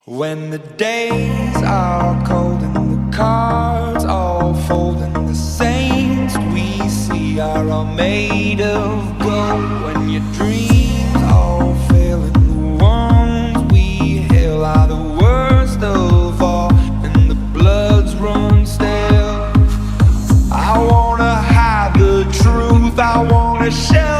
When the days are cold and the cards all fold and the saints we see are all made of gold, when your dreams all fail and the ones we hail are the worst of all and the bloods run stale, I wanna hide the truth, I wanna share